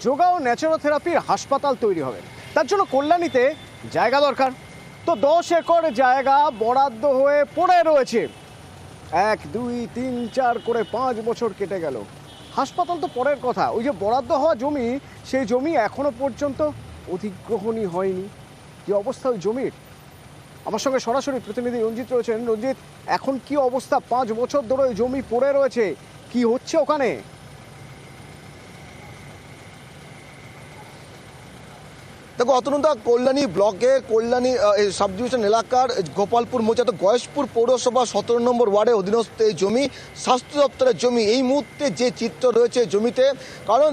যোগা ও ন্যাচারোথেরাপির হাসপাতাল তৈরি হবে, তার জন্য কল্যাণীতে জায়গা দরকার। তো 10 একর জায়গা বরাদ্দ হয়ে পড়ে রয়েছে। 1, 2, 3, 4 করে 5 বছর কেটে গেল। হাসপাতাল তো পরের কথা, ওই যে বরাদ্দ হওয়া জমি, সেই জমি এখনো পর্যন্ত অধিগ্রহণই হয়নি। কি অবস্থা ওই জমির? আমার সঙ্গে সরাসরি প্রতিনিধি রঞ্জিত রয়েছেন। রঞ্জিত, এখন কি অবস্থা? 5 বছর ধরে ওই জমি পড়ে রয়েছে, কি হচ্ছে ওখানে? দেখো অতনুদা, কল্যাণী ব্লকে কল্যাণী সাব ডিভিশন এলাকার গোপালপুর মৌজা গয়েশপুর পৌরসভা 17 নম্বর ওয়ার্ডের অধীনস্থ এই জমি স্বাস্থ্য দপ্তরের জমি। এই মুহূর্তে যে চিত্র রয়েছে জমিতে, কারণ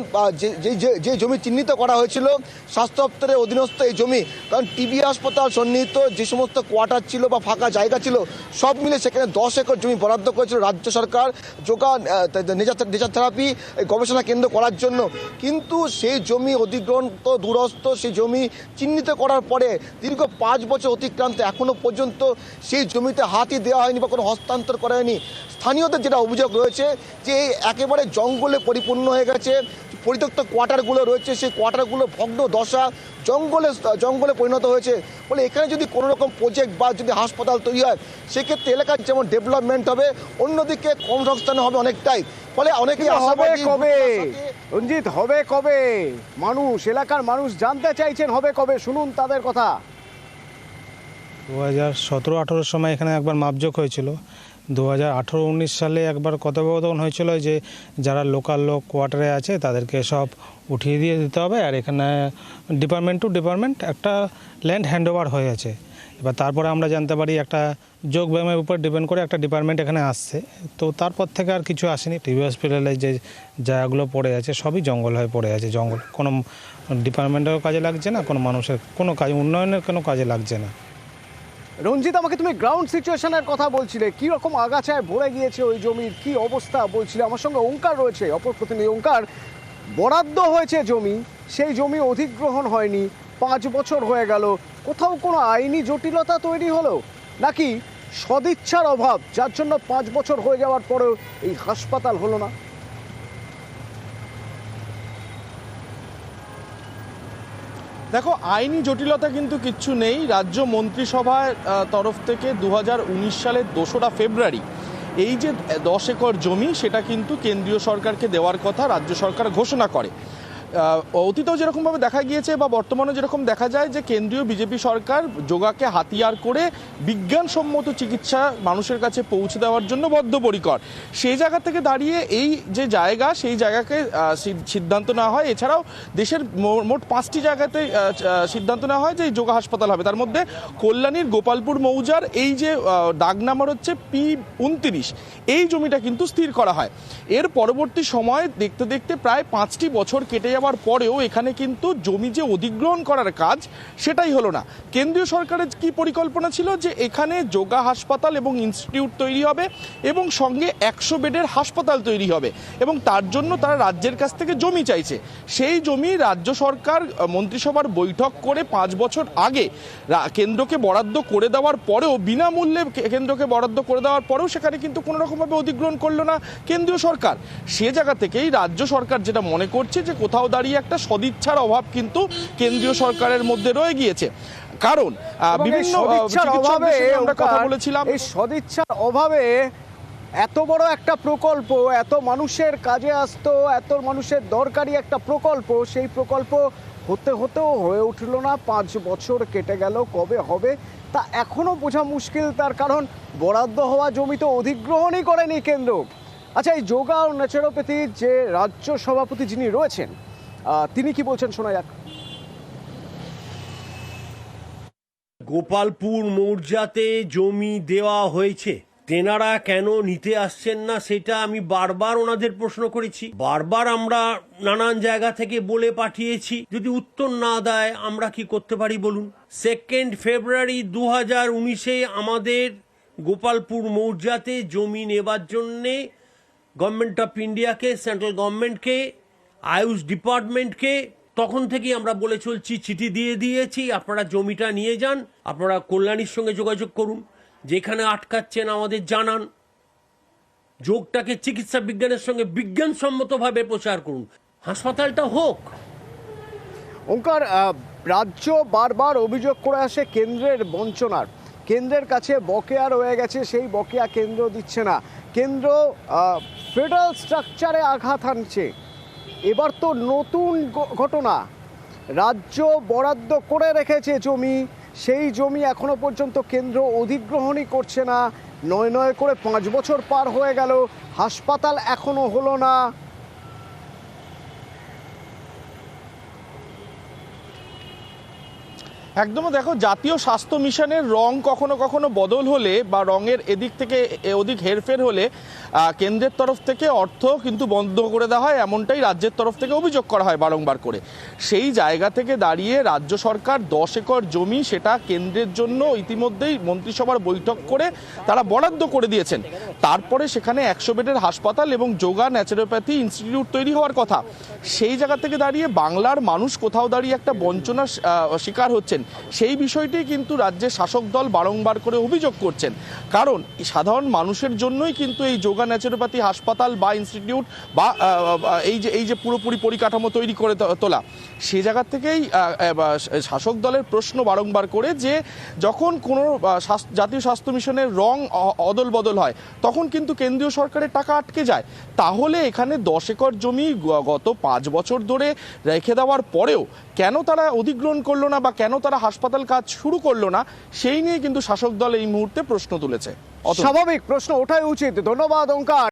যে জমি চিহ্নিত করা হয়েছিল স্বাস্থ্য দপ্তরের অধীনস্থ এই জমি, কারণ টিবি হাসপাতাল সন্নিহিত যে সমস্ত কোয়ার্টার ছিল বা ফাঁকা জায়গা ছিল সব মিলে সেখানে 10 একর জমি বরাদ্দ করেছিল রাজ্য সরকার যোগা নেচার থেরাপি গবেষণা কেন্দ্র করার জন্য। কিন্তু সেই জমি অধিগ্রহণ তো দূরস্থ, সেই জমি চিহ্নিত করার পরে দীর্ঘ 5 বছর অতিক্রান্ত এখনো পর্যন্ত সেই জমিতে হাতই দেওয়া হয়নি বা কোনো হস্তান্তর করা হয়নি। স্থানীয়দের যেটা অভিযোগ রয়েছে যে একেবারে জঙ্গলে পরিপূর্ণ হয়ে গেছে, পরিত্যক্ত কোয়ার্টারগুলো রয়েছে সেই কোয়ার্টারগুলো ভগ্ন দশা, জঙ্গলে পরিণত হয়েছে। ফলে এখানে যদি কোনো রকম প্রজেক্ট বা যদি হাসপাতাল তৈরি হয় সেক্ষেত্রে এলাকার যেমন ডেভেলপমেন্ট হবে, অন্যদিকে কর্মসংস্থান হবে অনেকটাই। ফলে অনেকেই আশাবাদী। কবে রঞ্জিত, হবে কবে? মানুষ, এলাকার মানুষ জানতে চাইছেন হবে কবে, শুনুন তাদের কথা। 2017-18 সময় এখানে একবার মাপজোক হয়েছিল। 2018-19 সালে একবার কথোপকথন হয়েছিল যে যারা লোকাল লোক কোয়ার্টারে আছে তাদেরকে সব উঠিয়ে দিয়ে দিতে হবে, আর এখানে ডিপার্টমেন্ট টু ডিপার্টমেন্ট একটা ল্যান্ড হ্যান্ডওভার হয়ে আছে। এবার তারপরে আমরা জানতে পারি একটা যোগব্যায়ামের উপর ডিপেন্ড করে একটা ডিপার্টমেন্ট এখানে আসছে। তো তারপর থেকে আর কিছু আসেনি। টিবি হসপিটালে যে জায়গাগুলো পড়ে আছে সবই জঙ্গল হয়ে পড়ে আছে। জঙ্গল কোনো ডিপার্টমেন্টেরও কাজে লাগছে না, কোনো মানুষের কোনো কাজ, উন্নয়নের কোনো কাজে লাগছে না। রঞ্জিত, আমাকে তুমি গ্রাউন্ড সিচুয়েশনের কথা বলছিলে, কি রকম আগাছায় ভরে গিয়েছে ওই জমির, কি অবস্থা বলছিলে। আমার সঙ্গে ওঙ্কার রয়েছে, অপর প্রতিনিধি ওঙ্কার। বরাদ্দ হয়েছে জমি, সেই জমি অধিগ্রহণ হয়নি, 5 বছর হয়ে গেল। কোথাও কোনো আইনি জটিলতা তৈরি হলো নাকি সদিচ্ছার অভাব, যার জন্য 5 বছর হয়ে যাওয়ার পরেও এই হাসপাতাল হলো না? দেখো, আইনি জটিলতা কিন্তু কিচ্ছু নেই। রাজ্য মন্ত্রিসভার তরফ থেকে 2019 সালের 2রা ফেব্রুয়ারি এই যে 10 একর জমি সেটা কিন্তু কেন্দ্রীয় সরকারকে দেওয়ার কথা রাজ্য সরকার ঘোষণা করে। অতীতেও যেরকমভাবে দেখা গিয়েছে বা বর্তমানে যেরকম দেখা যায় যে কেন্দ্রীয় বিজেপি সরকার যোগাকে হাতিয়ার করে বিজ্ঞানসম্মত চিকিৎসা মানুষের কাছে পৌঁছে দেওয়ার জন্য বদ্ধপরিকর। সেই জায়গা থেকে দাঁড়িয়ে এই যে জায়গা, সেই জায়গাকে সিদ্ধান্ত নেওয়া হয়। এছাড়াও দেশের মোট 5টি জায়গাতে সিদ্ধান্ত নেওয়া হয় যে এই যোগা হাসপাতাল হবে। তার মধ্যে কল্যাণীর গোপালপুর মৌজার এই যে দাগ নাম্বার হচ্ছে P29, এই জমিটা কিন্তু স্থির করা হয়। এর পরবর্তী সময় দেখতে দেখতে প্রায় 5টি বছর কেটে যাওয়ার পরেও এখানে কিন্তু জমি যে অধিগ্রহণ করার কাজ সেটাই হলো না। কেন্দ্রীয় সরকারের কি পরিকল্পনা ছিল যে এখানে যোগা হাসপাতাল এবং ইনস্টিটিউট তৈরি হবে এবং সঙ্গে 100 বেডের হাসপাতাল তৈরি হবে, এবং তার জন্য তারা রাজ্যের কাছ থেকে জমি চাইছে। সেই জমি রাজ্য সরকার মন্ত্রিসভার বৈঠক করে 5 বছর আগে কেন্দ্রকে বরাদ্দ করে দেওয়ার পরেও, বিনামূল্যে কেন্দ্রকে বরাদ্দ করে দেওয়ার পরেও সেখানে কিন্তু কোনো রকমভাবে অধিগ্রহণ করলো না কেন্দ্রীয় সরকার। সে জায়গা থেকেই রাজ্য সরকার যেটা মনে করছে যে কোথাও দাঁড়িয়ে একটা সদিচ্ছার অভাব কিন্তু কেন্দ্রীয় সরকারের মধ্যে রয়ে গিয়েছে। কারণ বিভিন্ন আমরা কথা বলেছিলাম, এই সদিচ্ছার অভাবে এত বড় একটা প্রকল্প, এত মানুষের কাজে আসতো, এত মানুষের দরকারি একটা প্রকল্প, সেই প্রকল্প হতে হতেও হয়ে উঠল না। 5 বছর কেটে গেল, কবে হবে তা এখনো বোঝা মুশকিল। তার কারণ বরাদ্দ হওয়া জমি তো অধিগ্রহণই করেনি কেন্দ্র। আচ্ছা, এই যোগা ও ন্যাচারোপ্যাথির যে রাজ্য সভাপতি যিনি রয়েছেন, তিনি কি বলছেন শোনা যাক। গোপালপুর মৌজাতে জমি দেওয়া হয়েছে, তেনারা কেন নিতে আসছেন না সেটা আমি বারবার ওনাদের প্রশ্ন করেছি। বারবার আমরা নানান জায়গা থেকে বলে পাঠিয়েছি। যদি উত্তর না দেয় আমরা কি করতে পারি বলুন? 2 ফেব্রুয়ারি 2019-এ আমাদের গোপালপুর মৌজাতে জমি নেবার জন্যে গভর্নমেন্ট অফ ইন্ডিয়াকে, সেন্ট্রাল গভর্নমেন্টকে, আয়ুষ ডিপার্টমেন্টকে তখন থেকেই আমরা বলে চলছি, চিঠি দিয়ে দিয়েছি, আপনারা জমিটা নিয়ে যান, আপনারা কল্যাণীর সঙ্গে যোগাযোগ করুন, যেখানে আটকাচ্ছেন আমাদের জানান, যোগটাকে চিকিৎসা বিজ্ঞানের সঙ্গে বিজ্ঞানসম্মতভাবে প্রচার করুন, হাসপাতালটা হোক। ওঙ্কার, রাজ্য বারবার অভিযোগ করে আসে কেন্দ্রের বঞ্চনার, কেন্দ্রের কাছে বকেয়া রয়ে গেছে, সেই বকেয়া কেন্দ্র দিচ্ছে না, কেন্দ্র ফেডারেল স্ট্রাকচারে আঘাত হানছে। এবার তো নতুন ঘটনা, রাজ্য বরাদ্দ করে রেখেছে জমি, সেই জমি এখনো পর্যন্ত কেন্দ্র অধিগ্রহণই করছে না। নয় নয় করে 5 বছর পার হয়ে গেল, হাসপাতাল এখনো হলো না। একদম, দেখো, জাতীয় স্বাস্থ্য মিশনের রং কখনো কখনো বদল হলে বা রঙের এদিক থেকে ওদিক হেরফের হলে কেন্দ্রের তরফ থেকে অর্থ কিন্তু বন্ধ করে দেওয়া হয়, এমনটাই রাজ্যের তরফ থেকে অভিযোগ করা হয় বারংবার করে। সেই জায়গা থেকে দাঁড়িয়ে রাজ্য সরকার 10 একর জমি সেটা কেন্দ্রের জন্য ইতিমধ্যেই মন্ত্রিসভার বৈঠক করে তারা বরাদ্দ করে দিয়েছেন। তারপরে সেখানে 100 বেডের হাসপাতাল এবং যোগা ন্যাচুরোপ্যাথি ইনস্টিটিউট তৈরি হওয়ার কথা। সেই জায়গা থেকে দাঁড়িয়ে বাংলার মানুষ কোথাও দাঁড়িয়ে একটা বঞ্চনার শিকার হচ্ছেন, সেই বিষয়টি কিন্তু রাজ্যের শাসক দল বারংবার করে অভিযোগ করছেন। কারণ সাধারণ মানুষের জন্যই কিন্তু এই যোগা ন্যাচুরোপ্যাথি হাসপাতাল বা ইনস্টিটিউট বা এই যে পুরোপুরি পরিকাঠামো তৈরি করে তোলা, সে জায়গা থেকেই শাসক দলের প্রশ্ন বারংবার করে যে যখন কোনো জাতীয় স্বাস্থ্য মিশনের রং অদল বদল হয় তখন কিন্তু কেন্দ্রীয় সরকারের টাকা আটকে যায়। তাহলে এখানে 10 একর জমি গত 5 বছর ধরে রেখে দেওয়ার পরেও কেন তারা অধিগ্রহণ করলো না বা কেন তারা হাসপাতাল কাজ শুরু করলো না, সেই নিয়ে কিন্তু শাসক দল এই মুহূর্তে প্রশ্ন তুলেছে। স্বাভাবিক প্রশ্ন ওঠাই উচিত। ধন্যবাদ ওঙ্কার।